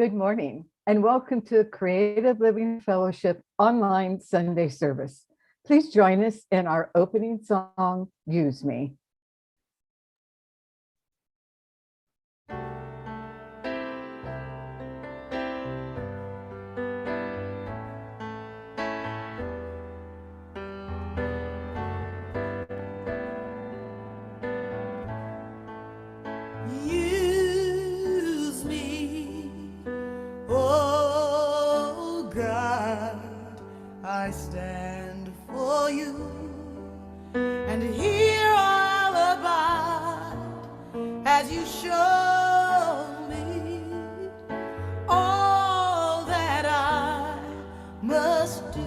Good morning and welcome to Creative Living Fellowship online Sunday service. Please join us in our opening song, Use Me. Use me, oh God, I stand for you, and here I'll abide as you show me all that I must do.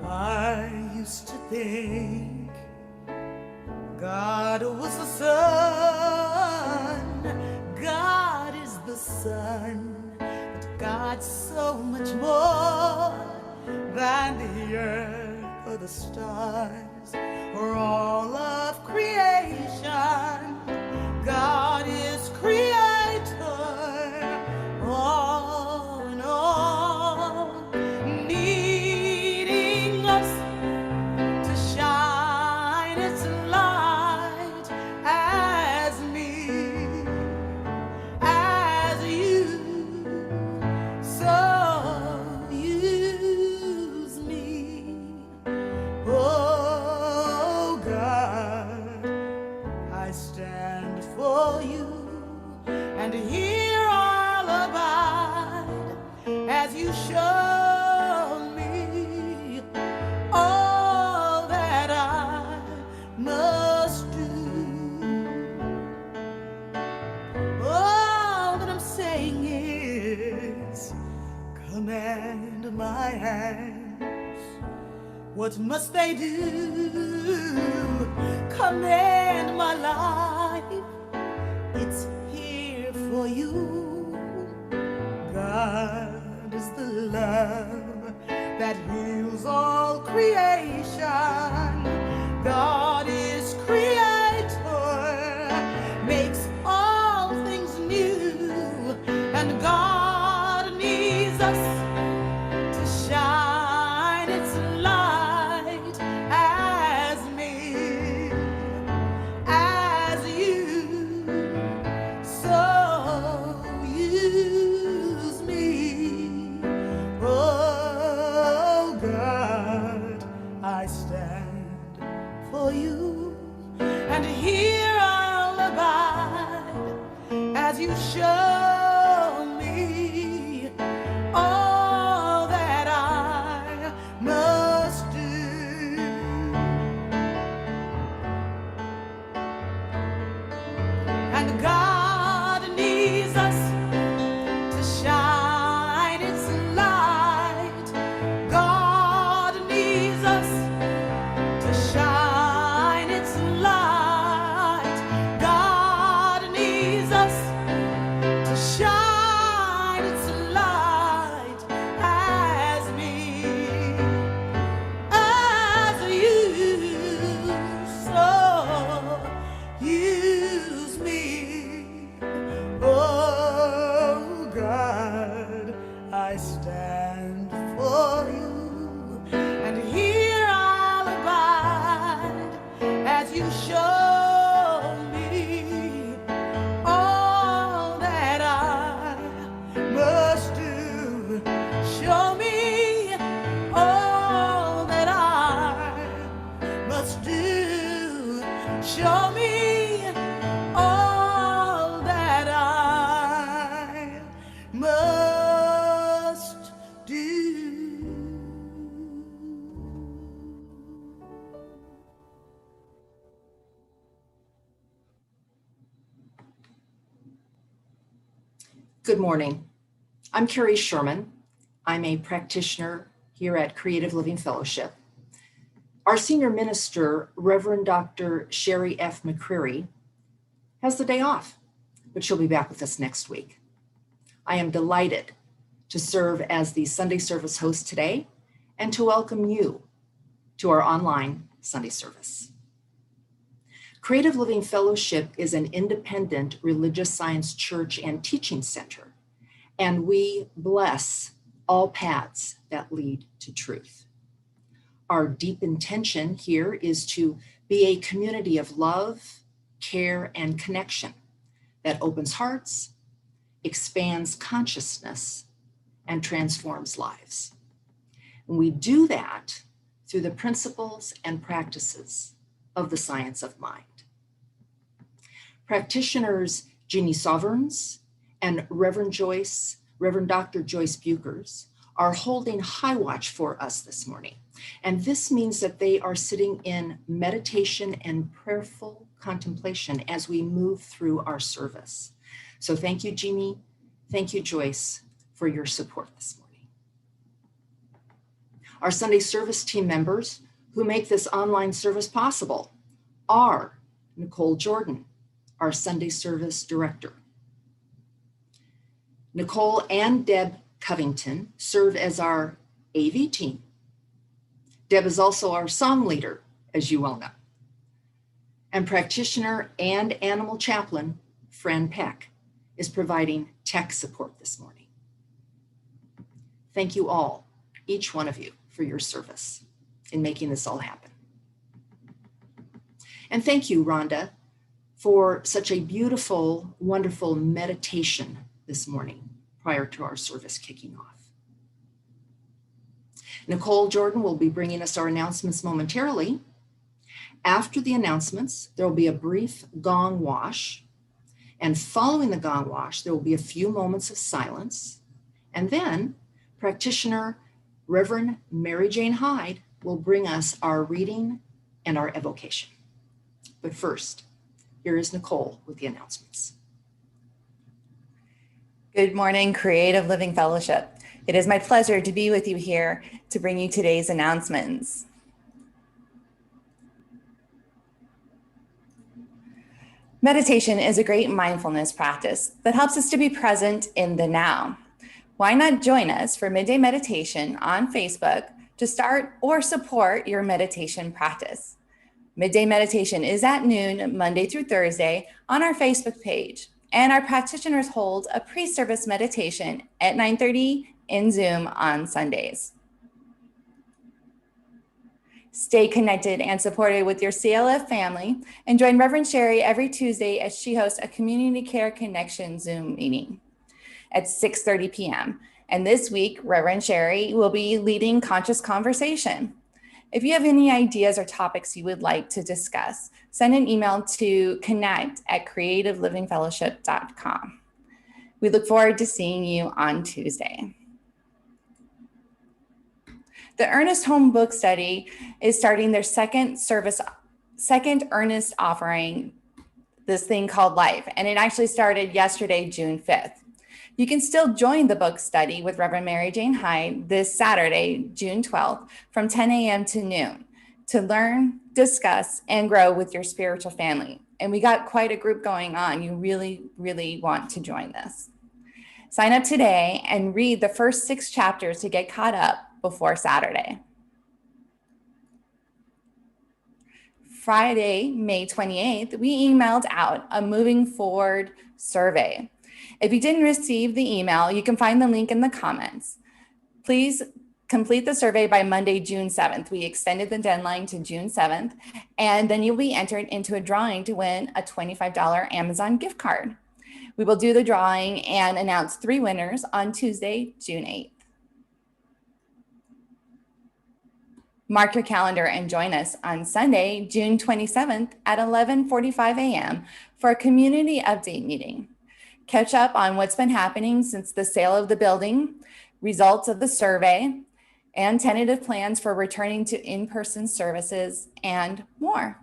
I used to think God was the sun, God is the sun, but God's so much more than the earth or the stars or all of creation. God is creator, all in all, needing us to shine its light as me, as you. So use me, oh God, I stand for you, and here I'll abide as you show me all that I must do. All that I'm saying is, command my hands. What must they do? Command my life. It's here for you. God is the love that heals all creation. God is creator, makes all things new, and God needs us to shine its light as me, as you. So use me, oh God, I stand for you, and here I'll abide as you show me all that I must do. And God needs us to shine its light. God needs us to shine its light. God needs us to shine its light as me, as you. So use me, oh God, I stand for you, and here I'll abide as you show me all that I must do. Show me all that I must do. Show me all that I must do. Good morning. I'm Carrie Sherman. I'm a practitioner here at Creative Living Fellowship. Our senior minister, Reverend Dr. Sherry F. McCreary, has the day off, but she'll be back with us next week. I am delighted to serve as the Sunday service host today and to welcome you to our online Sunday service. Creative Living Fellowship is an independent religious science church and teaching center, and we bless all paths that lead to truth. Our deep intention here is to be a community of love, care, and connection that opens hearts, expands consciousness, and transforms lives. And we do that through the principles and practices of the science of mind. Practitioners Jeannie Sovereigns and Reverend Dr. Joyce Buchers are holding high watch for us this morning. And this means that they are sitting in meditation and prayerful contemplation as we move through our service. So thank you, Jeannie. Thank you, Joyce, for your support this morning. Our Sunday service team members who make this online service possible are Nicole Jordan, our Sunday service director. Nicole and Deb Covington serve as our AV team. Deb is also our song leader, as you well know. And practitioner and animal chaplain, Fran Peck, is providing tech support this morning. Thank you all, each one of you, for your service in making this all happen. And thank you, Rhonda, for such a beautiful, wonderful meditation this morning prior to our service kicking off. Nicole Jordan will be bringing us our announcements momentarily. After the announcements, there will be a brief gong wash. And following the gong wash, there will be a few moments of silence. And then practitioner Reverend Mary Jane Hyde will bring us our reading and our evocation. But first, here is Nicole with the announcements. Good morning, Creative Living Fellowship. It is my pleasure to be with you here to bring you today's announcements. Meditation is a great mindfulness practice that helps us to be present in the now. Why not join us for midday meditation on Facebook to start or support your meditation practice? Midday meditation is at noon, Monday through Thursday, on our Facebook page, and our practitioners hold a pre-service meditation at 9:30 in Zoom on Sundays. Stay connected and supported with your CLF family, and join Reverend Sherry every Tuesday as she hosts a Community Care Connection Zoom meeting at 6:30 p.m. And this week, Reverend Sherry will be leading Conscious Conversation. If you have any ideas or topics you would like to discuss, send an email to connect@creativelivingfellowship.com. We look forward to seeing you on Tuesday. The Earnest Home Book Study is starting their second earnest offering, this thing called Life, and it actually started yesterday, June 5th. You can still join the book study with Reverend Mary Jane Hyde this Saturday, June 12th, from 10 a.m. to noon to learn, discuss, and grow with your spiritual family. And we got quite a group going on. You really, really want to join this. Sign up today and read the first 6 chapters to get caught up before Saturday. Friday, May 28th, we emailed out a moving forward survey. If you didn't receive the email, you can find the link in the comments. Please complete the survey by Monday, June 7th. We extended the deadline to June 7th, and then you'll be entered into a drawing to win a $25 Amazon gift card. We will do the drawing and announce 3 winners on Tuesday, June 8th. Mark your calendar and join us on Sunday, June 27th at 11:45 a.m. for a community update meeting. Catch up on what's been happening since the sale of the building, results of the survey, and tentative plans for returning to in-person services and more.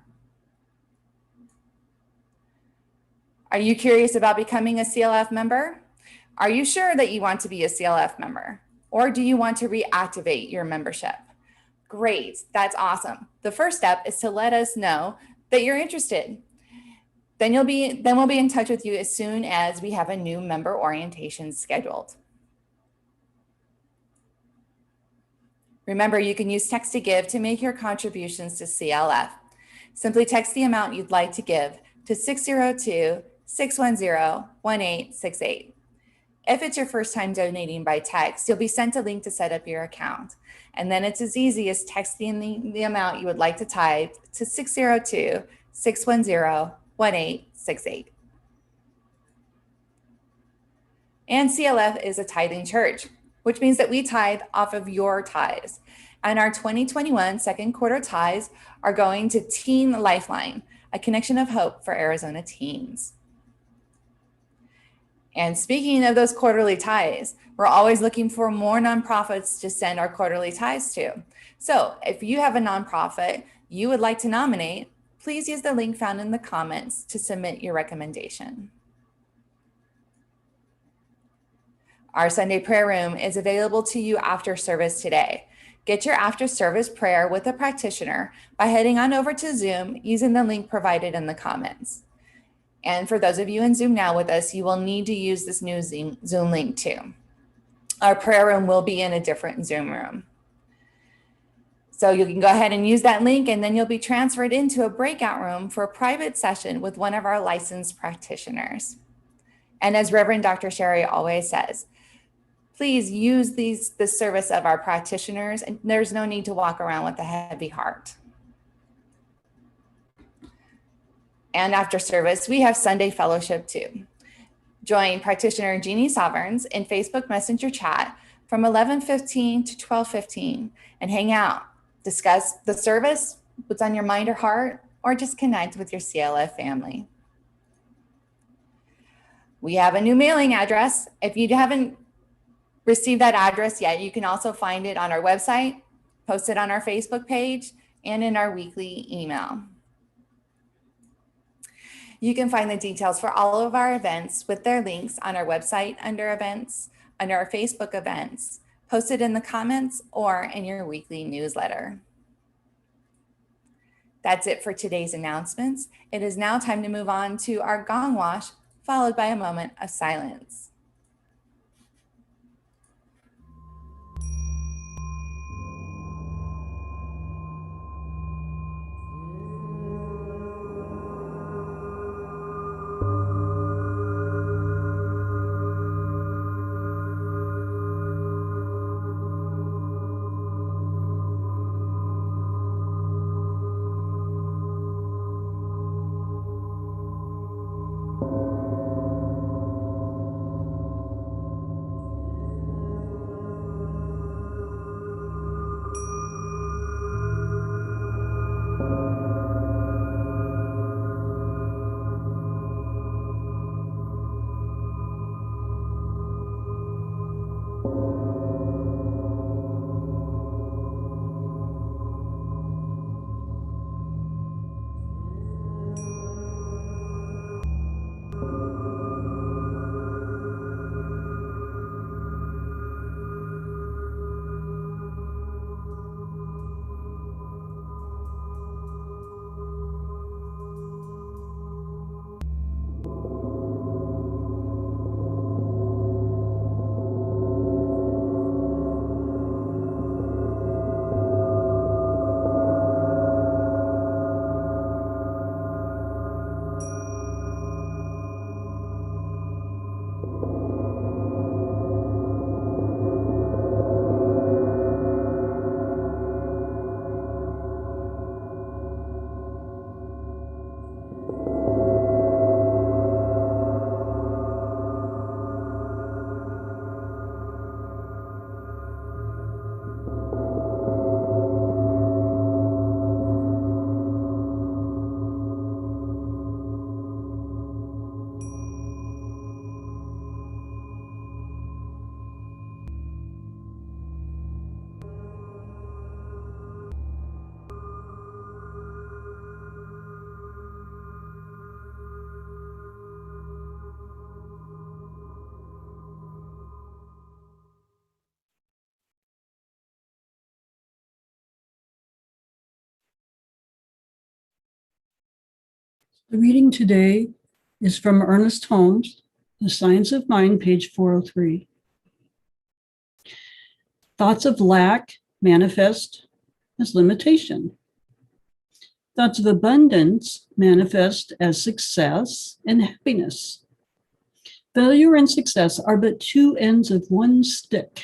Are you curious about becoming a CLF member? Are you sure that you want to be a CLF member? Or do you want to reactivate your membership? Great, that's awesome. The first step is to let us know that you're interested. Then we'll be in touch with you as soon as we have a new member orientation scheduled. Remember, you can use text to give to make your contributions to CLF. Simply text the amount you'd like to give to 602-610-1868. If it's your first time donating by text, you'll be sent a link to set up your account. And then it's as easy as texting the amount you would like to tithe to 602-610-1868. And CLF is a tithing church, which means that we tithe off of your tithes. And our 2021 second quarter tithes are going to Teen Lifeline, a connection of hope for Arizona teens. And speaking of those quarterly tithes, we're always looking for more nonprofits to send our quarterly tithes to. So if you have a nonprofit you would like to nominate, please use the link found in the comments to submit your recommendation. Our Sunday prayer room is available to you after service today. Get your after service prayer with a practitioner by heading on over to Zoom using the link provided in the comments. And for those of you in Zoom now with us, you will need to use this new Zoom link too. Our prayer room will be in a different Zoom room. So you can go ahead and use that link, and then you'll be transferred into a breakout room for a private session with one of our licensed practitioners. And as Reverend Dr. Sherry always says, please use the service of our practitioners, and there's no need to walk around with a heavy heart. And after service, we have Sunday fellowship too. Join practitioner Jeannie Sovereigns in Facebook Messenger chat from 11:15 to 12:15 and hang out, discuss the service, what's on your mind or heart, or just connect with your CLF family. We have a new mailing address. If you haven't received that address yet, you can also find it on our website, posted on our Facebook page, and in our weekly email. You can find the details for all of our events with their links on our website under events, under our Facebook events, posted in the comments, or in your weekly newsletter. That's it for today's announcements. It is now time to move on to our gong wash, followed by a moment of silence. The reading today is from Ernest Holmes, The Science of Mind, page 403. Thoughts of lack manifest as limitation. Thoughts of abundance manifest as success and happiness. Failure and success are but two ends of one stick.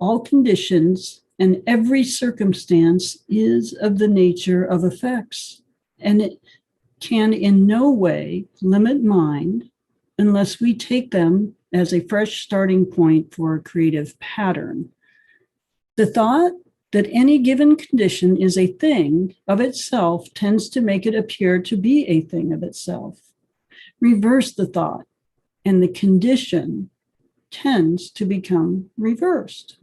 All conditions and every circumstance is of the nature of effects, and it can in no way limit mind unless we take them as a fresh starting point for a creative pattern. The thought that any given condition is a thing of itself tends to make it appear to be a thing of itself. Reverse the thought, and the condition tends to become reversed.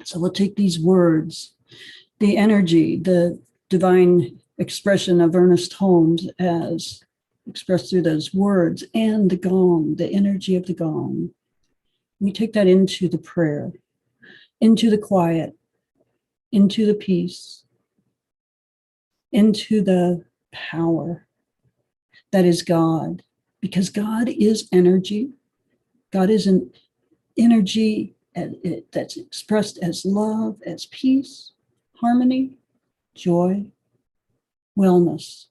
So we'll take these words, the energy, the divine expression of Ernest Holmes as expressed through those words, and the gong, the energy of the gong. We take that into the prayer, into the quiet, into the peace, into the power that is God, because God is energy. God is an energy that's expressed as love, as peace, harmony, joy, wellness,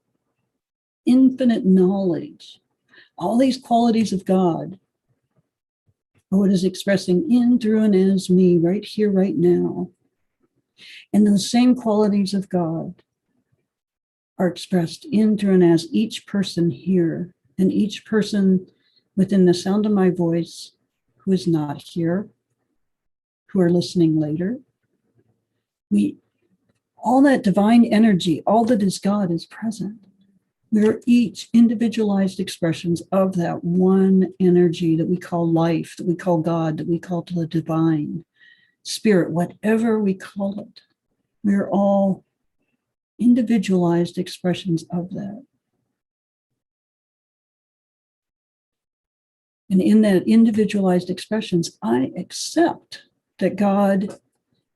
infinite knowledge. All these qualities of God are what is expressing in, through, and as me right here, right now. And those same qualities of God are expressed in, through, and as each person here, and each person within the sound of my voice who is not here, who are listening later. All that divine energy, all that is God is present. We are each individualized expressions of that one energy that we call life, that we call God, that we call the divine spirit, whatever we call it. We are all individualized expressions of that. And in that individualized expressions, I accept that God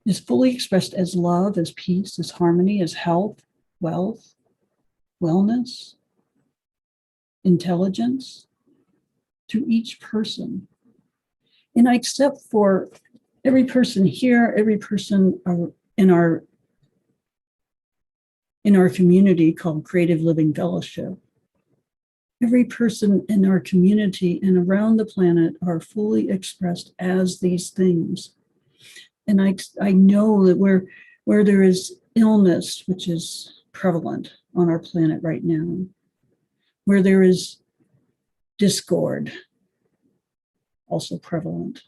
is fully expressed as love, as peace, as harmony, as health, wealth, wellness, intelligence to each person. And I accept for every person here, every person in our community called Creative Living Fellowship, every person in our community and around the planet are fully expressed as these things. And I know that where there is illness, which is prevalent on our planet right now, where there is discord, also prevalent,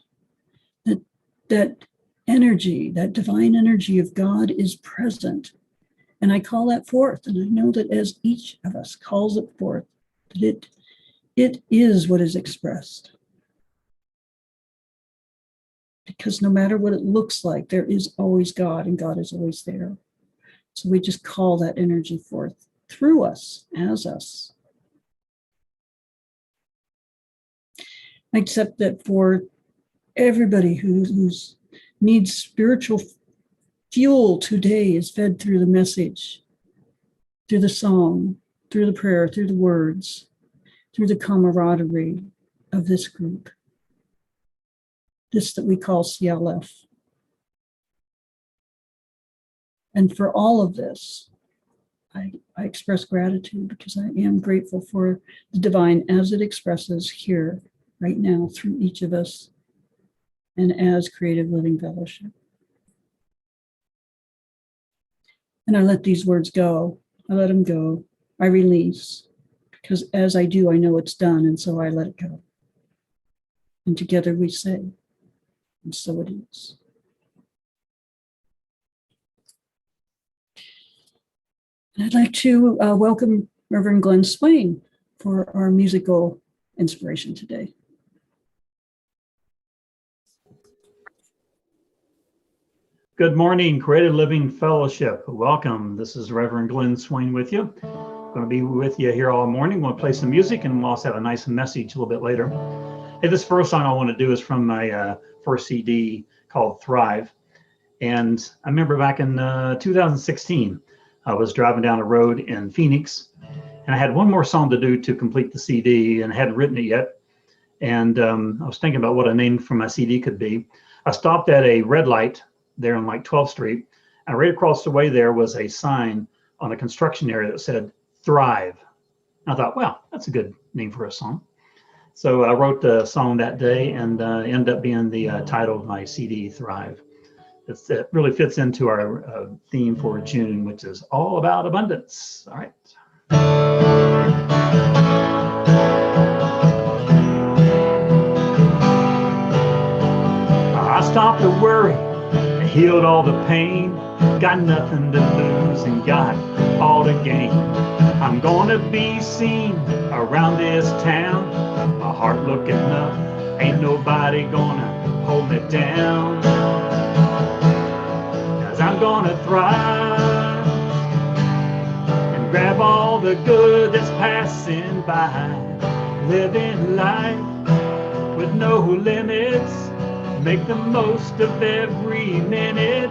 that energy, that divine energy of God is present. And I call that forth. And I know that as each of us calls it forth, that it is what is expressed. Because no matter what it looks like, there is always God, and God is always there. So we just call that energy forth through us, as us. I accept that for everybody who needs spiritual fuel today is fed through the message, through the song, through the prayer, through the words, through the camaraderie of this group. This that we call CLF. And for all of this, I express gratitude because I am grateful for the divine as it expresses here, right now, through each of us and as Creative Living Fellowship. And I let these words go. I let them go. I release. Because as I do, I know it's done, and so I let it go. And together we say, and so it is. And I'd like to welcome Reverend Glenn Swain for our musical inspiration today. Good morning, Creative Living Fellowship. Welcome. This is Reverend Glenn Swain with you. I'm going to be with you here all morning. We'll play some music, and we'll also have a nice message a little bit later. Hey, this first song I want to do is from my first CD called Thrive. And I remember back in 2016, I was driving down the road in Phoenix, and I had one more song to do to complete the CD, and I hadn't written it yet. And I was thinking about what a name for my CD could be. I stopped at a red light there on like 12th Street, and right across the way there was a sign on a construction area that said Thrive. I thought, well, that's a good name for a song. So I wrote the song that day, and ended up being the title of my CD, Thrive. It really fits into our theme for June, which is all about abundance. All right. I stopped to worry, healed all the pain, got nothing to lose and got all to gain. I'm gonna be seen around this town, my heart looking up, ain't nobody gonna hold me down. 'Cause I'm gonna thrive and grab all the good that's passing by, living life with no limits, make the most of every minute.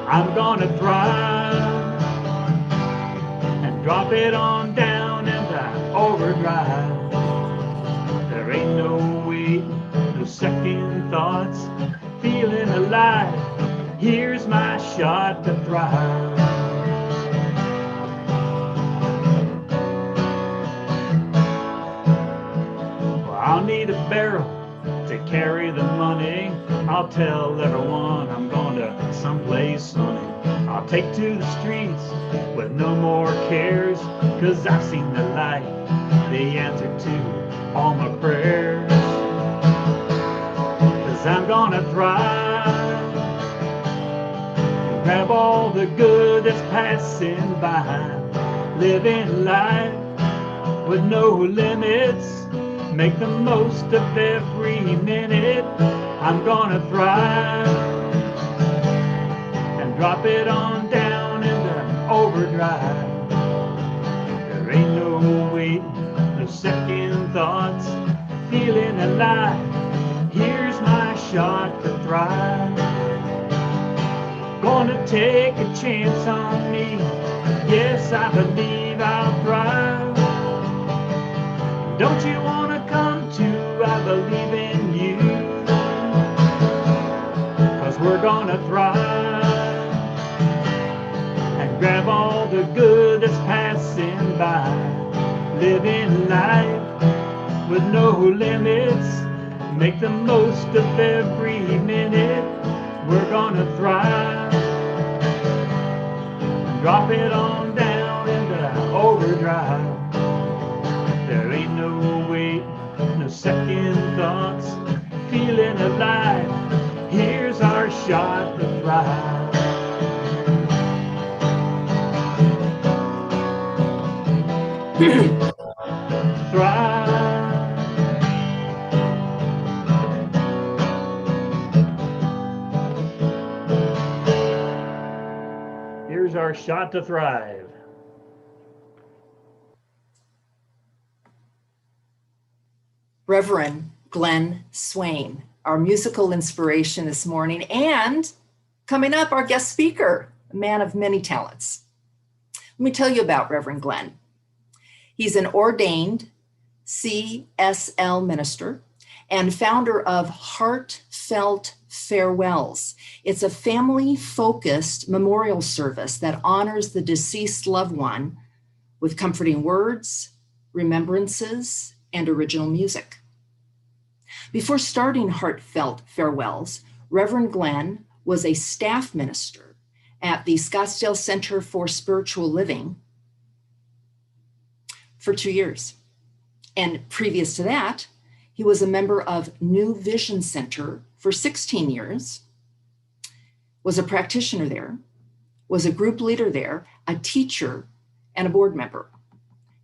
I'm gonna thrive and drop it on down into overdrive. There ain't no waiting, no second thoughts, feeling alive. Here's my shot to thrive. Well, I'll need a barrel to carry the money. I'll tell everyone I'm going to someplace sunny. I'll take to the streets with no more cares, 'cause I've seen the light, the answer to all my prayers. 'Cause I'm gonna thrive, grab all the good that's passing by, living life with no limits, make the most of every minute. I'm gonna thrive and drop it on down into overdrive. There ain't no waiting, no second thoughts, feeling alive. Here's my shot to thrive. Gonna take a chance on me, yes, I believe I'll thrive. Don't you wanna come too? I believe in you, 'cause we're gonna thrive and grab all the good that's passing by, living life with no limits, make the most of every minute. We're gonna thrive and drop it on down into overdrive. There ain't no wait, no second thoughts, feeling alive. Here's our shot to thrive. Thrive. Here's our shot to thrive. Reverend Glenn Swain, our musical inspiration this morning, and coming up, our guest speaker, a man of many talents. Let me tell you about Reverend Glenn. He's an ordained CSL minister and founder of Heartfelt Farewells. It's a family-focused memorial service that honors the deceased loved one with comforting words, remembrances, and original music. Before starting Heartfelt Farewells, Reverend Glenn was a staff minister at the Scottsdale Center for Spiritual Living for 2 years. And previous to that, he was a member of New Vision Center for 16 years, was a practitioner there, was a group leader there, a teacher, and a board member.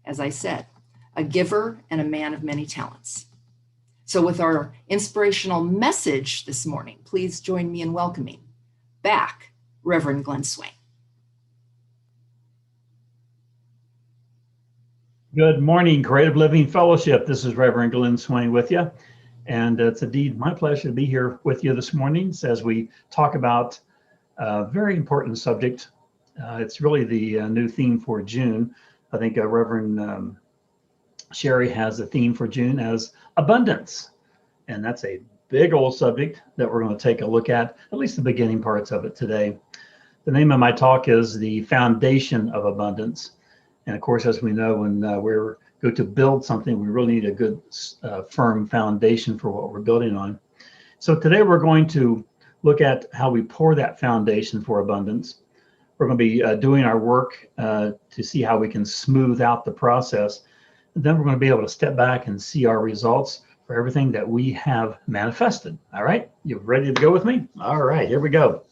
As I said, a giver and a man of many talents. So with our inspirational message this morning, please join me in welcoming back Reverend Glenn Swain. Good morning, Creative Living Fellowship. This is Reverend Glenn Swain with you. And it's indeed my pleasure to be here with you this morning as we talk about a very important subject. It's really the new theme for June. I think Reverend Sherry has a theme for June as abundance. And that's a big old subject that we're going to take a look at least the beginning parts of it today. The name of my talk is The Foundation of Abundance. And of course, as we know, when we're going to build something, we really need a good, firm foundation for what we're building on. So today we're going to look at how we pour that foundation for abundance. We're going to be doing our work to see how we can smooth out the process. And then we're going to be able to step back and see our results for everything that we have manifested. All right, you ready to go with me? All right, here we go.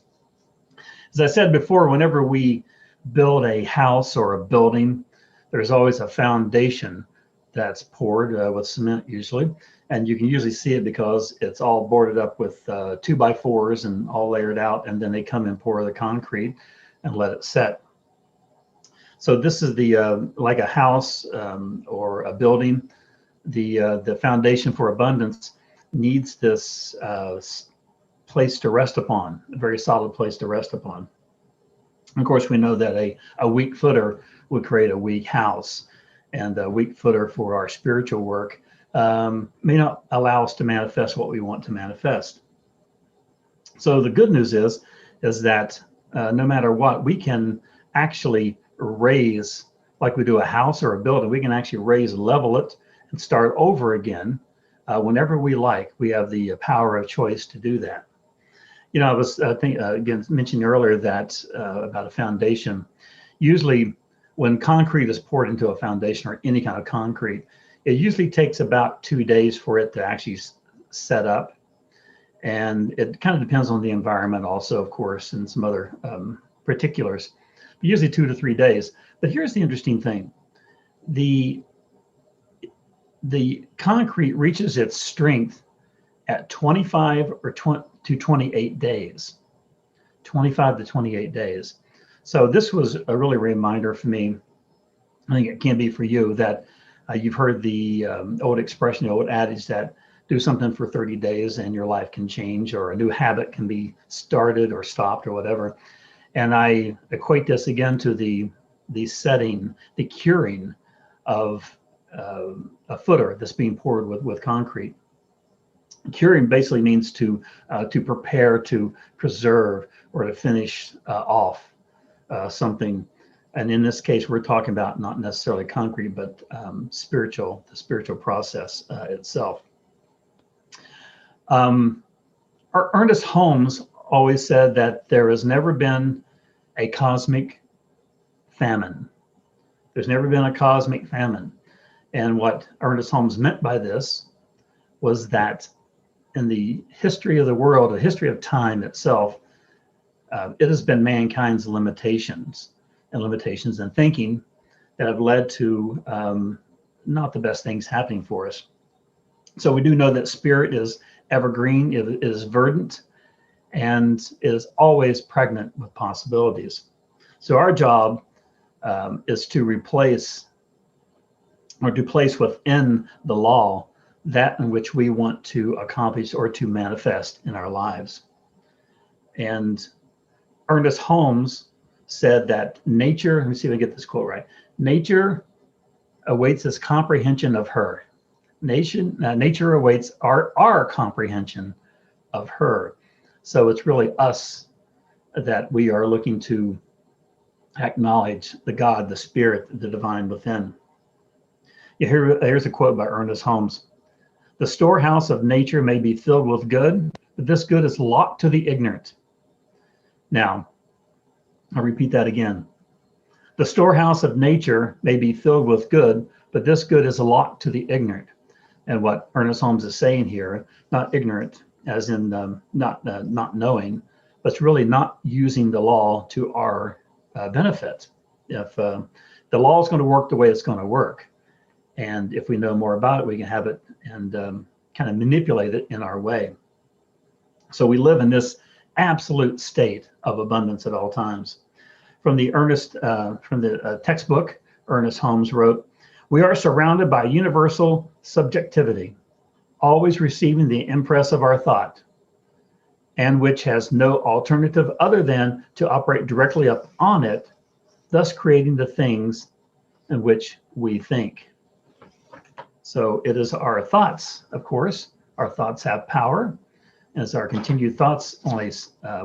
As I said before, whenever we build a house or a building, there's always a foundation that's poured with cement usually. And you can usually see it because it's all boarded up with 2x4s and all layered out. And then they come and pour the concrete and let it set. So this is the like a house or a building. The foundation for abundance needs this place to rest upon, a very solid place to rest upon. Of course, we know that a weak footer would create a weak house, and a weak footer for our spiritual work may not allow us to manifest what we want to manifest. So the good news is that no matter what, we can actually raise, like we do a house or a building, we can actually raise, level it, and start over again whenever we like. We have the power of choice to do that. You know, I was again mentioning earlier that about a foundation. Usually, when concrete is poured into a foundation or any kind of concrete, it usually takes about 2 days for it to actually set up, and it kind of depends on the environment, also, of course, and some other particulars. But usually 2 to 3 days. But here's the interesting thing: the concrete reaches its strength at 25 or 20 to 28 days, 25 to 28 days. So this was a really reminder for me. I think it can be for you that you've heard the old expression, the old adage that do something for 30 days and your life can change, or a new habit can be started or stopped or whatever. And I equate this again to the setting, the curing of a footer that's being poured with concrete. Curing basically means to prepare, to preserve, or to finish off something. And in this case, we're talking about not necessarily concrete, but the spiritual process itself. Ernest Holmes always said that there has never been a cosmic famine. There's never been a cosmic famine. And what Ernest Holmes meant by this was that in the history of the world, the history of time itself, it has been mankind's limitations and thinking that have led to not the best things happening for us. So we do know that spirit is evergreen, it is verdant, and is always pregnant with possibilities. So our job is to replace or to place within the law that in which we want to accomplish or to manifest in our lives. And Ernest Holmes said that nature, let me see if I get this quote right, nature awaits its comprehension of her. Nature awaits our comprehension of her. So it's really us that we are looking to acknowledge the God, the spirit, the divine within. Here's a quote by Ernest Holmes. The storehouse of nature may be filled with good, but this good is locked to the ignorant. Now, I'll repeat that again. The storehouse of nature may be filled with good, but this good is locked to the ignorant. And what Ernest Holmes is saying here, not ignorant as in not knowing, but it's really not using the law to our benefit. If the law is going to work the way it's going to work, and if we know more about it, we can have it and kind of manipulate it in our way. So we live in this absolute state of abundance at all times. From the textbook, Ernest Holmes wrote, "We are surrounded by universal subjectivity, always receiving the impress of our thought, and which has no alternative other than to operate directly upon it, thus creating the things in which we think." So it is our thoughts, of course. Our thoughts have power. as our continued thoughts on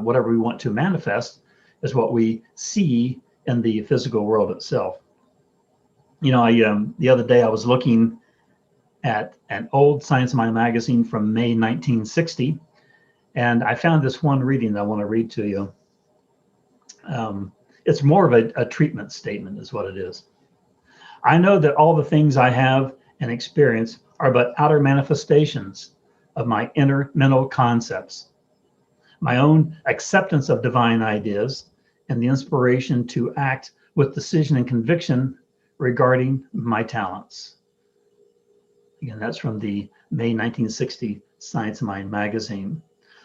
whatever we want to manifest is what we see in the physical world itself. You know, the other day I was looking at an old Science of Mind magazine from May 1960, and I found this one reading that I want to read to you. It's more of a treatment statement is what it is. I know that all the things I have and experience are but outer manifestations of my inner mental concepts, my own acceptance of divine ideas, and the inspiration to act with decision and conviction regarding my talents. Again, that's from the May 1960 Science of Mind magazine.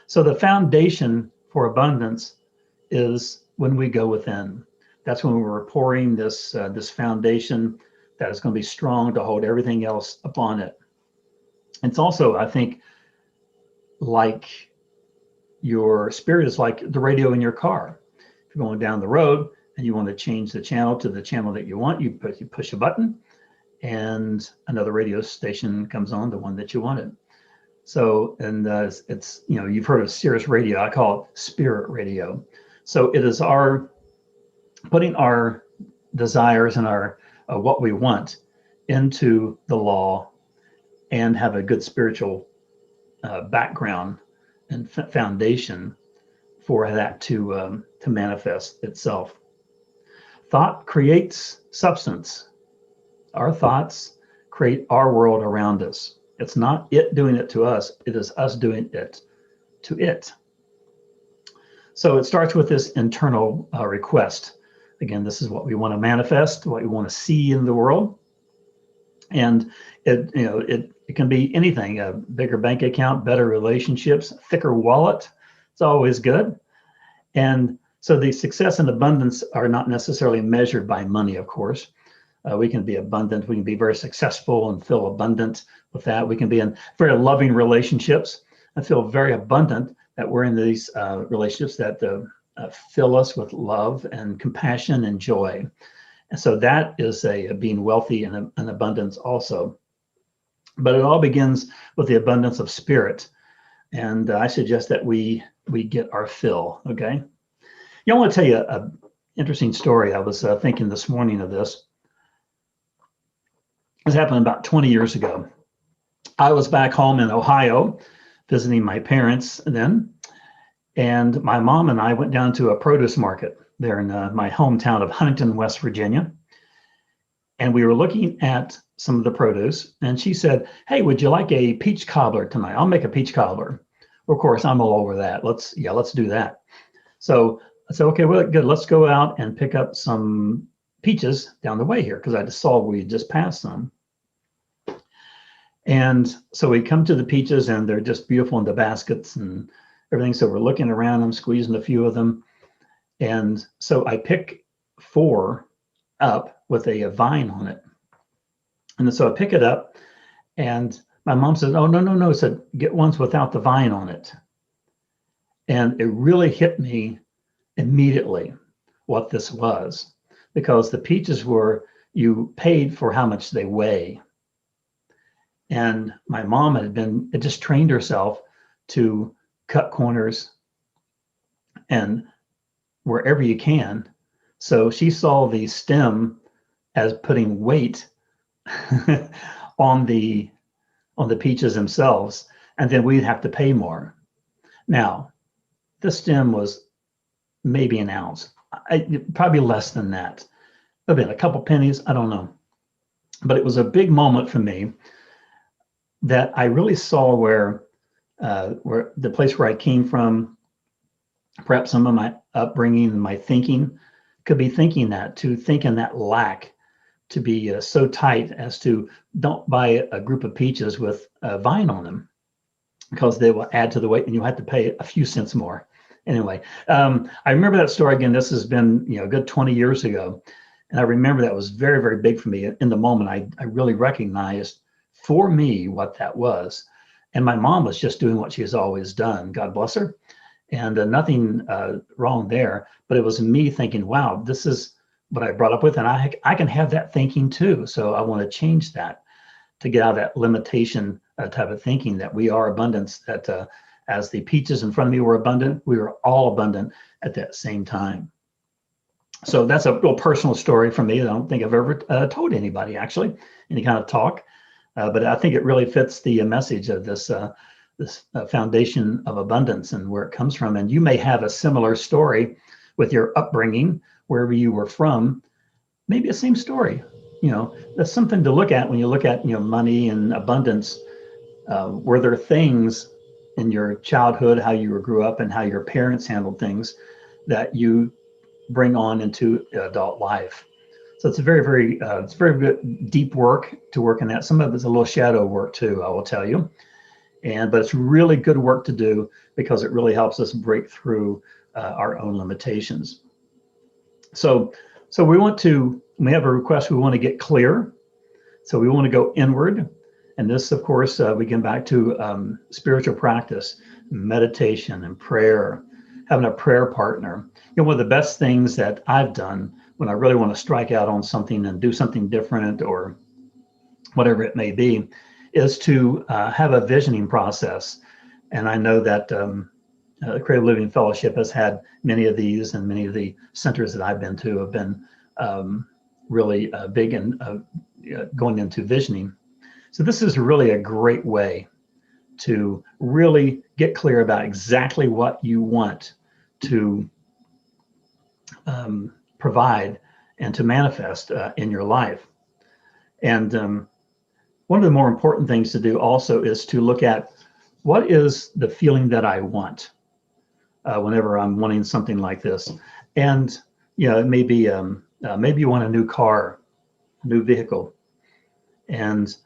So the foundation for abundance is when we go within. That's when we're pouring this foundation that is going to be strong to hold everything else upon it. It's also, I think, like your spirit is like the radio in your car. If you're going down the road and you want to change the channel to the channel that you want, you push a button and another radio station comes on, the one that you wanted. So, and it's, you know, you've heard of Sirius radio. I call it spirit radio. So it is our putting our desires and our what we want into the law and have a good spiritual background and foundation for that to manifest itself. Thought creates substance. Our thoughts create our world around us. It's not it doing it to us, it is us doing it to it. So it starts with this internal request. Again, this is what we want to manifest, what we want to see in the world. And it can be anything, a bigger bank account, better relationships, thicker wallet. It's always good. And so the success and abundance are not necessarily measured by money, of course. We can be abundant. We can be very successful and feel abundant with that. We can be in very loving relationships and feel very abundant that we're in these relationships that fill us with love and compassion and joy. And so that is a being wealthy and an abundance also. But it all begins with the abundance of spirit. And I suggest that we get our fill, okay? I want to tell you an interesting story. I was thinking this morning of this. This happened about 20 years ago. I was back home in Ohio visiting my parents then, and my mom and I went down to a produce market there in my hometown of Huntington, West Virginia. And we were looking at some of the produce, and she said, "Hey, would you like a peach cobbler tonight? I'll make a peach cobbler." Well, of course, I'm all over that. Let's do that. So I said, "Okay, well, good. Let's go out and pick up some peaches down the way here," because I just saw we had just passed some. And so we come to the peaches, and they're just beautiful in the baskets and everything. So we're looking around them, squeezing a few of them. And so I pick 4 up with a vine on it. And so I pick it up, and my mom says, "Oh, no. I said, get ones without the vine on it." And it really hit me immediately what this was, because the peaches were, you paid for how much they weigh. And my mom had just trained herself to cut corners and wherever you can. So she saw the stem as putting weight on the peaches themselves, and then we'd have to pay more. Now, the stem was maybe an ounce, probably less than that. Could have been a couple pennies, I don't know. But it was a big moment for me that I really saw where the place where I came from, perhaps some of my upbringing and my thinking could be thinking in that lack, to be so tight as to don't buy a group of peaches with a vine on them, because they will add to the weight and you have to pay a few cents more. Anyway, I remember that story again. This has been a good 20 years ago. And I remember that was very, very big for me. In the moment, I really recognized for me what that was. And my mom was just doing what she has always done, God bless her. And nothing wrong there, but it was me thinking, wow, this is what I brought up with, and I can have that thinking too. So I want to change that to get out of that limitation type of thinking that we are abundance, that as the peaches in front of me were abundant, we were all abundant at that same time. So that's a real personal story for me. I don't think I've ever told anybody, actually, any kind of talk. But I think it really fits the message of this foundation of abundance and where it comes from. And you may have a similar story with your upbringing, wherever you were from, maybe the same story. That's something to look at when you look at, money and abundance. Were there things in your childhood, how you grew up and how your parents handled things that you bring on into adult life? So it's a very good deep work to work in that. Some of it's a little shadow work too, I will tell you. But it's really good work to do because it really helps us break through our own limitations. So we have a request. We want to get clear. So we want to go inward. And this, of course, we get back to spiritual practice, meditation and prayer, having a prayer partner. One of the best things that I've done when I really want to strike out on something and do something different or whatever it may be, is to have a visioning process. And I know that Creative Living Fellowship has had many of these, and many of the centers that I've been to have been really big in going into visioning. So this is really a great way to really get clear about exactly what you want to provide and to manifest in your life. And one of the more important things to do also is to look at what is the feeling that I want whenever I'm wanting something like this. And it may be maybe you want a new car, a new vehicle, and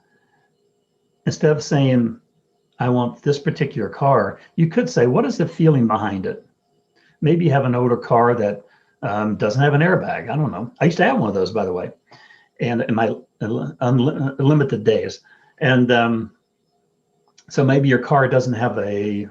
instead of saying I want this particular car, you could say, what is the feeling behind it? Maybe you have an older car that doesn't have an airbag. I don't know. I used to have one of those, by the way, and in my unlimited days. And so maybe your car doesn't have an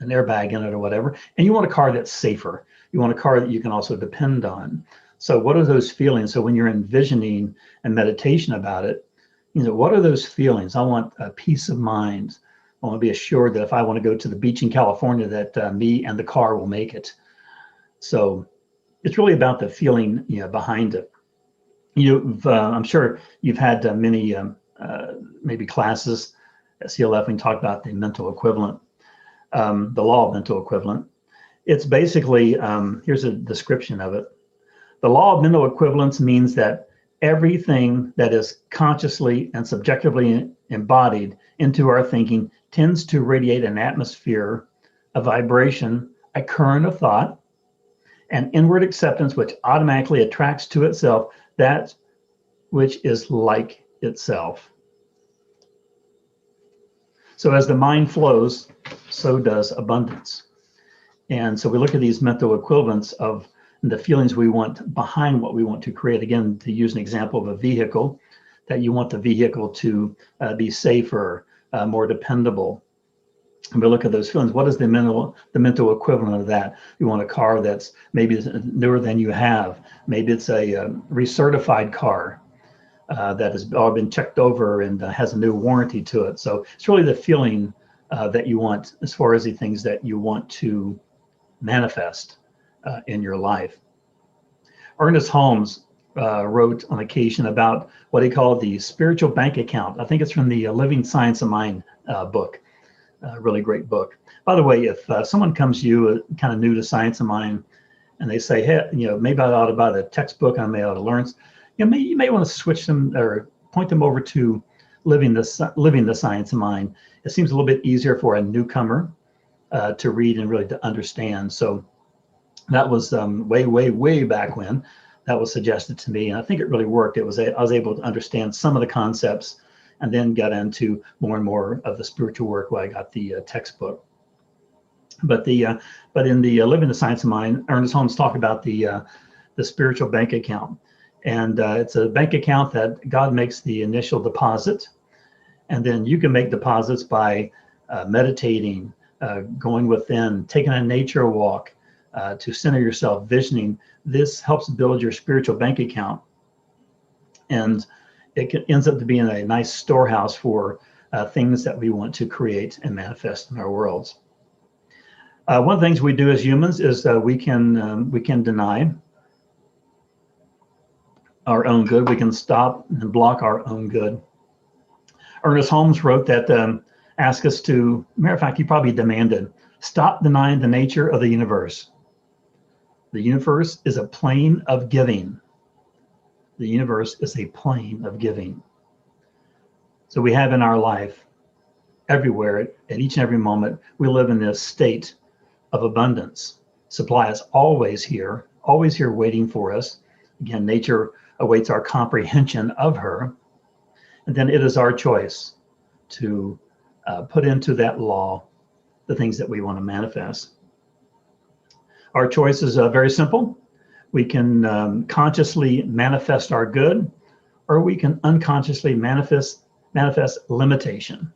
airbag in it or whatever, and you want a car that's safer. You want a car that you can also depend on. So what are those feelings? So when you're envisioning and meditation about it, what are those feelings? I want a peace of mind. I want to be assured that if I want to go to the beach in California, that me and the car will make it. So it's really about the feeling behind it. I'm sure you've had many maybe classes at CLF when you talk about the mental equivalent, the law of mental equivalent. It's basically, here's a description of it. The law of mental equivalence means that everything that is consciously and subjectively embodied into our thinking tends to radiate an atmosphere, a vibration, a current of thought, an inward acceptance which automatically attracts to itself that which is like itself. So as the mind flows, so does abundance. And so we look at these mental equivalents of the feelings we want behind what we want to create. Again, to use an example of a vehicle, that you want the vehicle to be safer, more dependable. And we look at those feelings. What is the mental equivalent of that? You want a car that's maybe newer than you have. Maybe it's a recertified car that has all been checked over and has a new warranty to it. So it's really the feeling that you want as far as the things that you want to manifest in your life. Ernest Holmes wrote on occasion about what he called the spiritual bank account. I think it's from the Living Science of Mind book. Really great book. By the way, if someone comes to you kind of new to science of mind and they say, hey, maybe I ought to buy the textbook, I may ought to learn, you may want to switch them or point them over to Living the Science of Mind. It seems a little bit easier for a newcomer to read and really to understand. So that was way back when that was suggested to me, and I think it really worked. I was able to understand some of the concepts, and then got into more and more of the spiritual work when I got the textbook. But in the Living the Science of Mind, Ernest Holmes talked about the spiritual bank account, and it's a bank account that God makes the initial deposit, and then you can make deposits by meditating, going within, taking a nature walk, to center yourself, visioning. This helps build your spiritual bank account, and it ends up to being a nice storehouse for things that we want to create and manifest in our worlds. One of the things we do as humans is we can deny our own good. We can stop and block our own good. Ernest Holmes wrote that, ask us to, matter of fact, he probably demanded, stop denying the nature of the universe. The universe is a plane of giving. The universe is a plane of giving. So we have in our life, everywhere, at each and every moment, we live in this state of abundance. Supply is always here waiting for us. Again, nature awaits our comprehension of her. And then it is our choice to put into that law the things that we want to manifest. Our choice is very simple. We can consciously manifest our good, or we can unconsciously manifest limitation.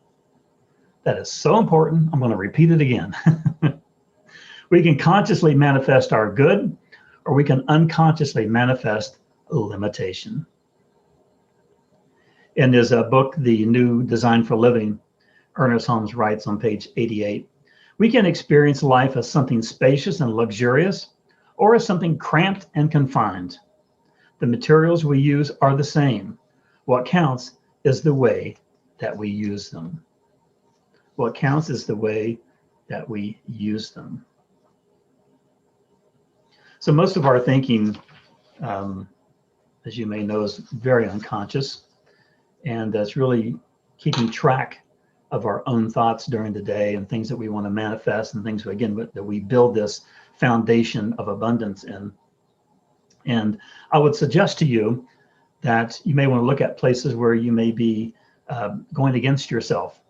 That is so important. I'm going to repeat it again. We can consciously manifest our good, or we can unconsciously manifest limitation. In his book, The New Design for Living, Ernest Holmes writes on page 88, we can experience life as something spacious and luxurious, or as something cramped and confined. The materials we use are the same. What counts is the way that we use them. What counts is the way that we use them. So most of our thinking, as you may know, is very unconscious, and it's really keeping track of our own thoughts during the day and things that we want to manifest and things, again, that we build this foundation of abundance in. And I would suggest to you that you may want to look at places where you may be going against yourself,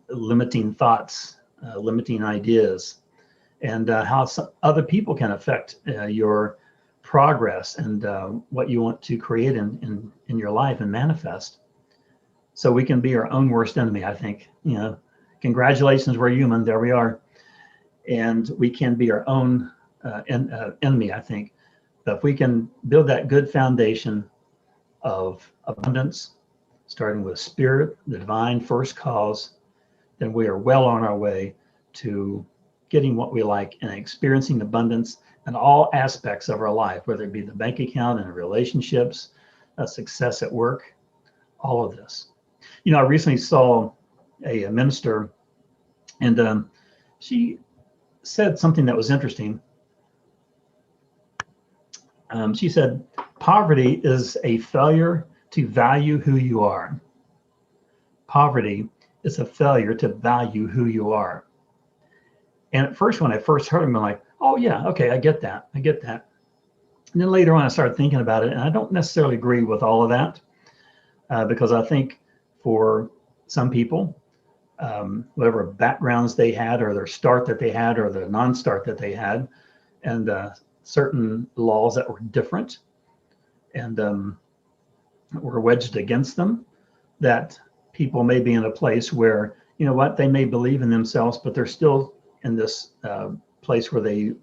limiting thoughts, limiting ideas, and how other people can affect your progress and what you want to create in your life and manifest. So we can be our own worst enemy, I think. You know, congratulations, we're human, there we are. And we can be our own enemy, I think. But if we can build that good foundation of abundance, starting with spirit, the divine first cause, then we are well on our way to getting what we like and experiencing abundance in all aspects of our life, whether it be the bank account and relationships, success at work, all of this. You know, I recently saw a minister, and she said something that was interesting. She said, poverty is a failure to value who you are. Poverty is a failure to value who you are. And at first, when I first heard him, I'm like, oh yeah, okay, I get that. And then later on, I started thinking about it, and I don't necessarily agree with all of that, because I think for some people, whatever backgrounds they had, or their start that they had, or the non-start that they had, and certain laws that were different and were wedged against them, that people may be in a place where, you know what, they may believe in themselves, but they're still in this place where they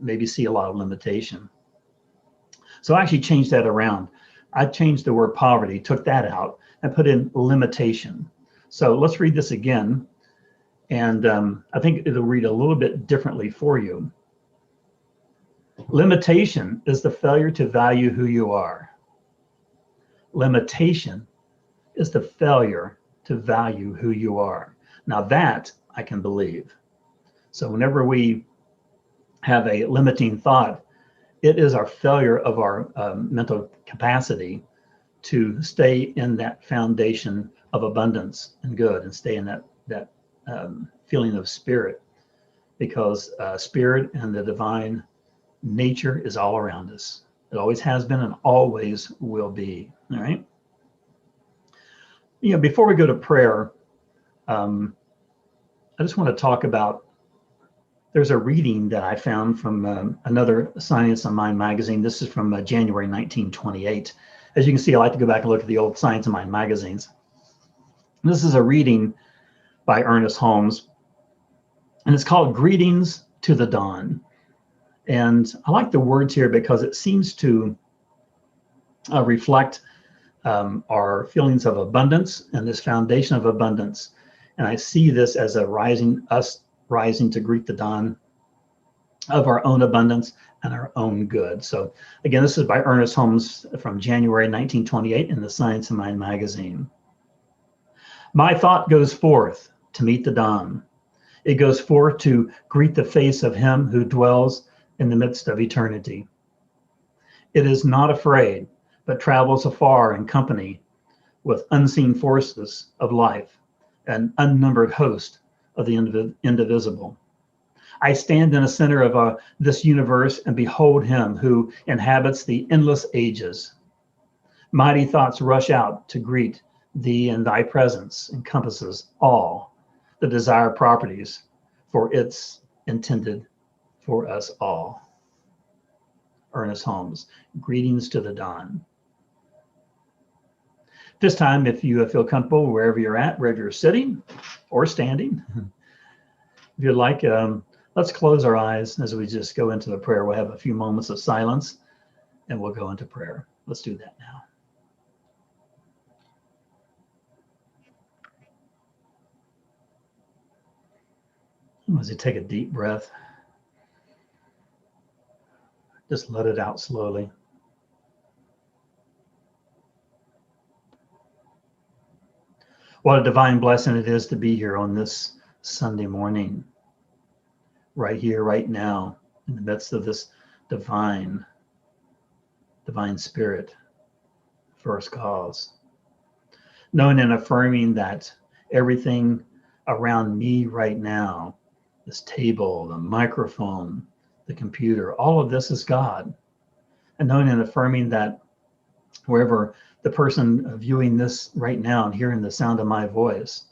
maybe see a lot of limitation. So I actually changed that around. I changed the word poverty, took that out, and put in limitation. So let's read this again. And I think it'll read a little bit differently for you. Limitation is the failure to value who you are. Limitation is the failure to value who you are. Now that I can believe. So whenever we have a limiting thought, it is our failure of our mental capacity to stay in that foundation of abundance and good, and stay in that feeling of spirit, because spirit and the divine nature is all around us. It always has been and always will be. All right. You know, before we go to prayer, I just want to talk about, there's a reading that I found from another Science of Mind magazine. This is from January 1928. As you can see, I like to go back and look at the old Science of Mind magazines. This is a reading by Ernest Holmes, and it's called Greetings to the Dawn. And I like the words here because it seems to reflect are feelings of abundance and this foundation of abundance. And I see this as us rising to greet the dawn of our own abundance and our own good. So again, this is by Ernest Holmes from January 1928 in the Science of Mind magazine. My thought goes forth to meet the dawn. It goes forth to greet the face of him who dwells in the midst of eternity. It is not afraid, but travels afar in company with unseen forces of life, an unnumbered host of the indivisible. I stand in the center of this universe and behold him who inhabits the endless ages. Mighty thoughts rush out to greet thee, and thy presence encompasses all the desired properties, for it's intended for us all. Ernest Holmes, greetings to the dawn. This time, if you feel comfortable wherever you're at, wherever you're sitting or standing, if you'd like, let's close our eyes as we just go into the prayer. We'll have a few moments of silence and we'll go into prayer. Let's do that now. As you take a deep breath, just let it out slowly. What a divine blessing it is to be here on this Sunday morning, right here, right now, in the midst of this divine spirit, first cause. Knowing and affirming that everything around me right now, this table, the microphone, the computer, all of this is God. And knowing and affirming that wherever the person viewing this right now and hearing the sound of my voice,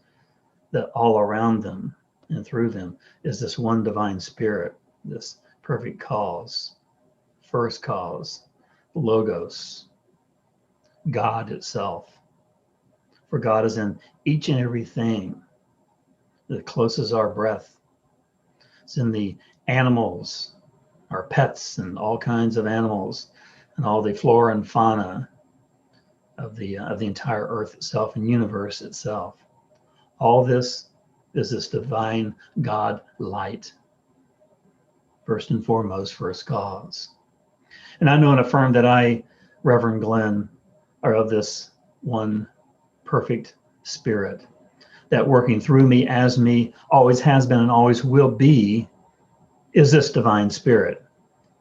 that all around them and through them is this one divine spirit, this perfect cause, first cause, logos, God itself. For God is in each and everything that closes our breath. It's in the animals, our pets, and all kinds of animals, and all the flora and fauna of the entire earth itself and universe itself. All this is this divine God light, first and foremost, first cause. And I know and affirm that I, Reverend Glenn, are of this one perfect spirit that working through me, as me, always has been and always will be, is this divine spirit,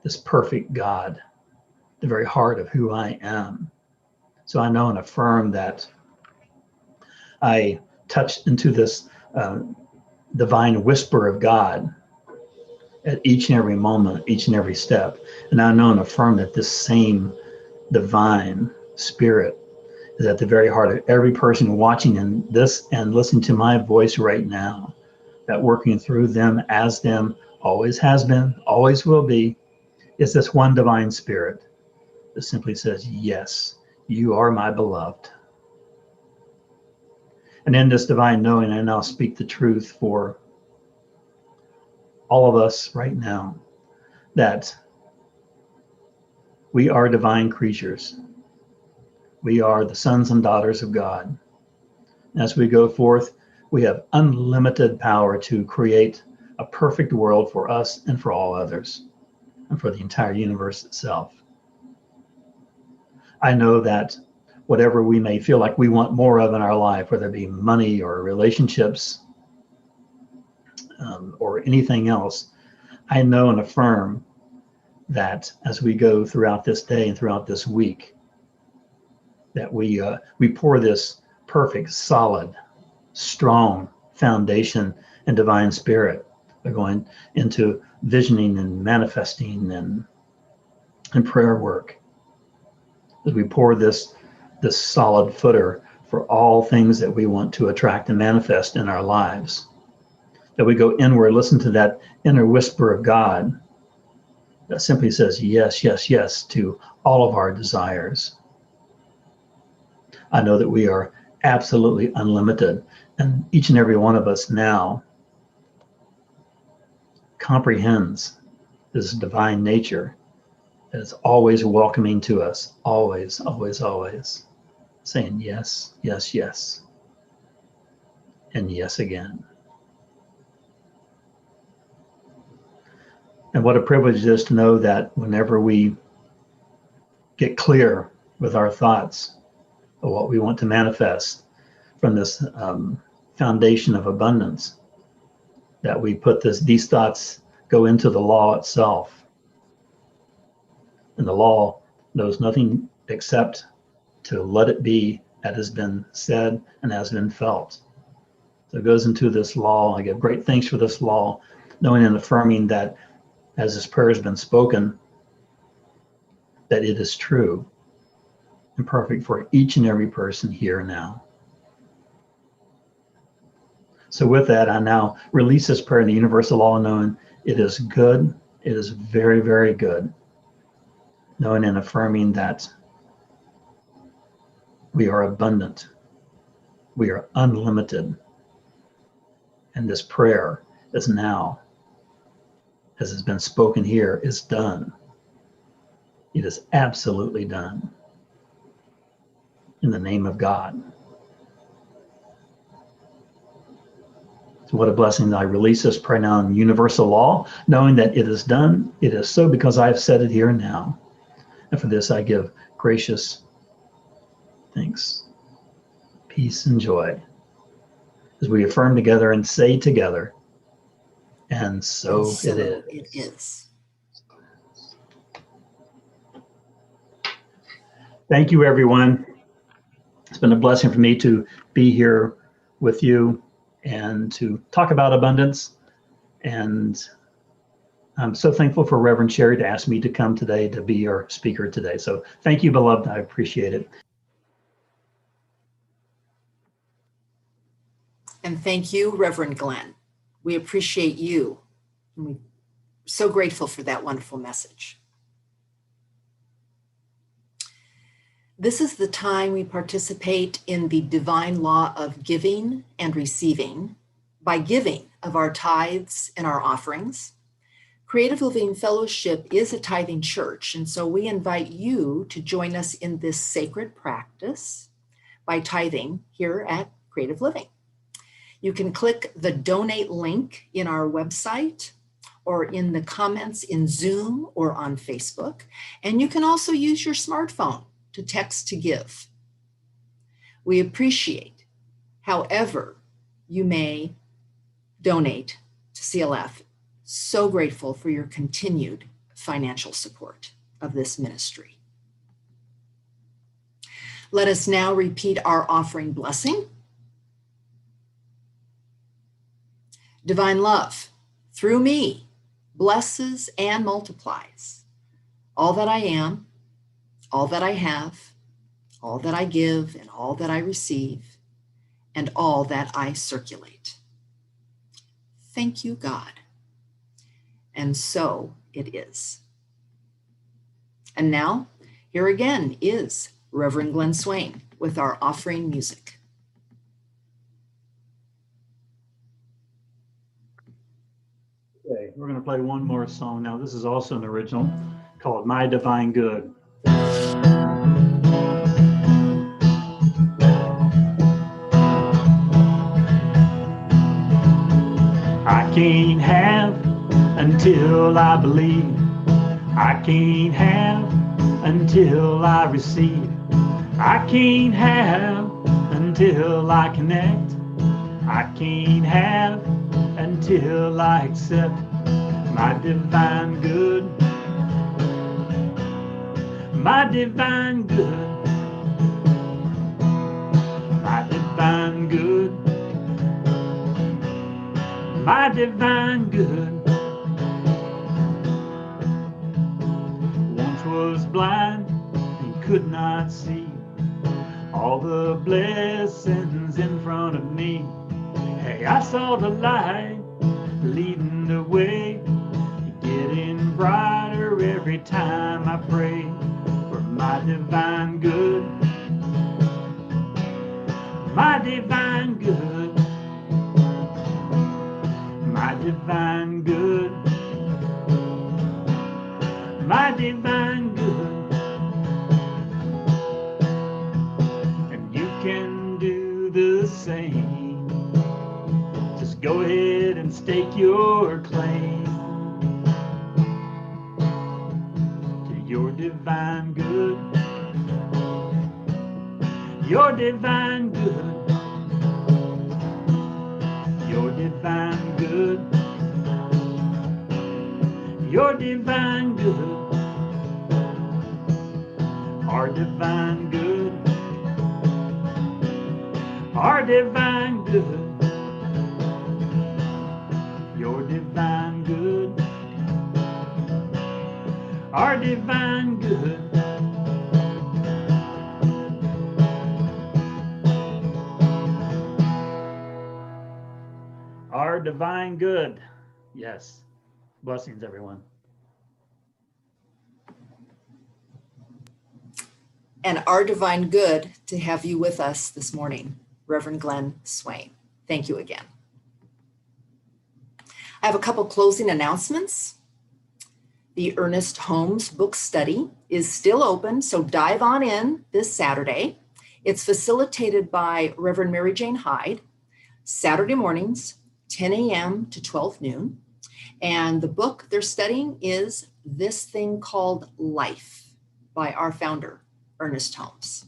this perfect God, the very heart of who I am. So I know and affirm that I touch into this divine whisper of God at each and every moment, each and every step. And I know and affirm that this same divine spirit is at the very heart of every person watching in this and listening to my voice right now, that working through them, as them, always has been, always will be, is this one divine spirit that simply says, yes, you are my beloved. And in this divine knowing, I now speak the truth for all of us right now, that we are divine creatures. We are the sons and daughters of God. As we go forth, we have unlimited power to create a perfect world for us and for all others, and for the entire universe itself. I know that whatever we may feel like we want more of in our life, whether it be money or relationships or anything else, I know and affirm that as we go throughout this day and throughout this week, that we pour this perfect, solid, strong foundation and divine spirit. We're going into visioning and manifesting and prayer work. As we pour this solid footer for all things that we want to attract and manifest in our lives. That we go inward, listen to that inner whisper of God that simply says yes, yes, yes to all of our desires. I know that we are absolutely unlimited, and each and every one of us now comprehends this divine nature that is always welcoming to us, always, always, always. saying yes, yes, yes, and yes again. And what a privilege it is to know that whenever we get clear with our thoughts of what we want to manifest from this foundation of abundance, that we put these thoughts go into the law itself. And the law knows nothing except to let it be as has been said and has been felt. So it goes into this law. I give great thanks for this law, knowing and affirming that as this prayer has been spoken, that it is true and perfect for each and every person here now. So with that, I now release this prayer in the universal law, knowing it is good. It is very, very good. Knowing and affirming that we are abundant. We are unlimited. And this prayer is now, as has been spoken here, is done. It is absolutely done. In the name of God. So what a blessing that I release this prayer now in universal law, knowing that it is done. It is so because I have said it here and now. And for this I give gracious thanks, peace, and joy as we affirm together and say together, and so it is. It is. Thank you, everyone. It's been a blessing for me to be here with you and to talk about abundance. And I'm so thankful for Reverend Sherry to ask me to come today to be your speaker today. So thank you, beloved. I appreciate it. And thank you, Reverend Glenn. We appreciate you. And we're so grateful for that wonderful message. This is the time we participate in the divine law of giving and receiving by giving of our tithes and our offerings. Creative Living Fellowship is a tithing church, and so we invite you to join us in this sacred practice by tithing here at Creative Living. You can click the donate link in our website or in the comments in Zoom or on Facebook, and you can also use your smartphone to text to give. We appreciate however you may donate to CLF. So grateful for your continued financial support of this ministry. Let us now repeat our offering blessing. Divine love, through me, blesses and multiplies all that I am, all that I have, all that I give, and all that I receive, and all that I circulate. Thank you, God. And so it is. And now, here again is Reverend Glenn Swain with our offering music. Okay, we're going to play one more song now. This is also an original called My Divine Good. I can't have until I believe. I can't have until I receive. I can't have until I connect. I can't have until I accept my divine good. My divine good. My divine good. My divine good. Once was blind and could not see all the blessings in front of me. Hey, I saw the light leading the way, getting brighter every time I pray for my divine good. My divine good. My divine good. My divine good. And the same. Just go ahead and stake your claim to your divine good. Your divine good. Your divine good. Your divine good. Our divine good. Our divine good. Your divine good. Our divine good. Our divine good. Yes. Blessings, everyone. And our divine good to have you with us this morning, Reverend Glenn Swain. Thank you again. I have a couple closing announcements. The Ernest Holmes book study is still open, so dive on in this Saturday. It's facilitated by Reverend Mary Jane Hyde, Saturday mornings, 10 a.m. to 12 noon. And the book they're studying is This Thing Called Life by our founder, Ernest Holmes.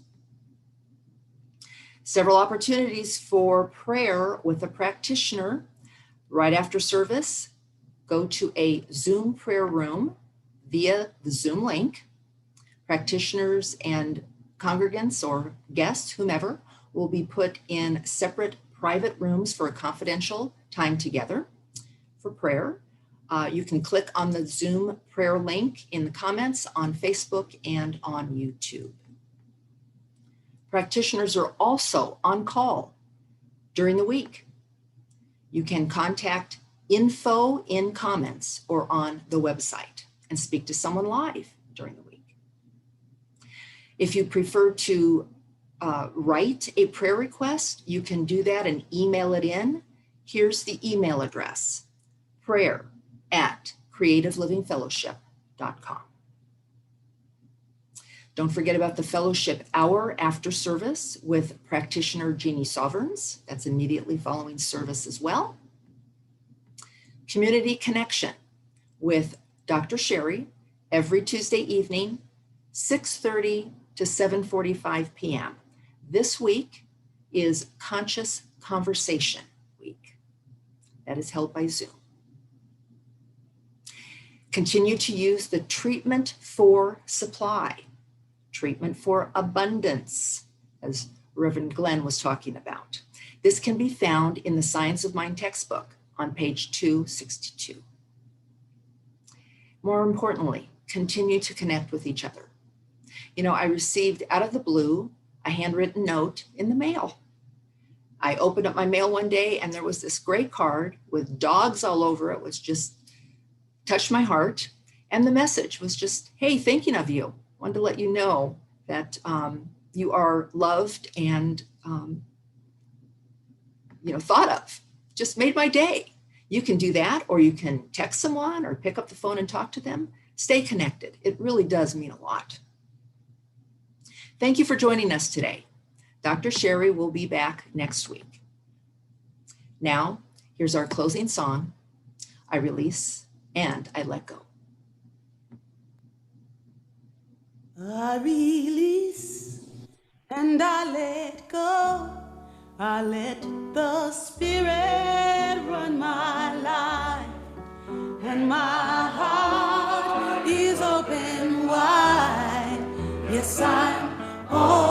Several opportunities for prayer with a practitioner right after service. Go to a Zoom prayer room via the Zoom link. Practitioners and congregants or guests, whomever, will be put in separate private rooms for a confidential time together for prayer. You can click on the Zoom prayer link in the comments on Facebook and on YouTube. Practitioners are also on call during the week. You can contact info in comments or on the website and speak to someone live during the week. If you prefer to write a prayer request, you can do that and email it in. Here's the email address: prayer@creativelivingfellowship.com. Don't forget about the fellowship hour after service with practitioner Jeannie Sovereigns. That's immediately following service as well. Community connection with Dr. Sherry every Tuesday evening, 6:30 to 7:45 p.m. This week is Conscious Conversation Week. That is held by Zoom. Continue to use the treatment for supply, treatment for abundance, as Reverend Glenn was talking about. This can be found in the Science of Mind textbook on page 262. More importantly, continue to connect with each other. You know, I received out of the blue a handwritten note in the mail. I opened up my mail one day and there was this great card with dogs all over it, which just touched my heart. And the message was just, hey, thinking of you. Wanted to let you know that you are loved and thought of. Just made my day. You can do that, or you can text someone or pick up the phone and talk to them. Stay connected. It really does mean a lot. Thank you for joining us today. Dr. Sherry will be back next week. Now, here's our closing song, I Release and I Let Go. I release and I let go. I let the Spirit run my life, and my heart is open wide. Yes, I'm all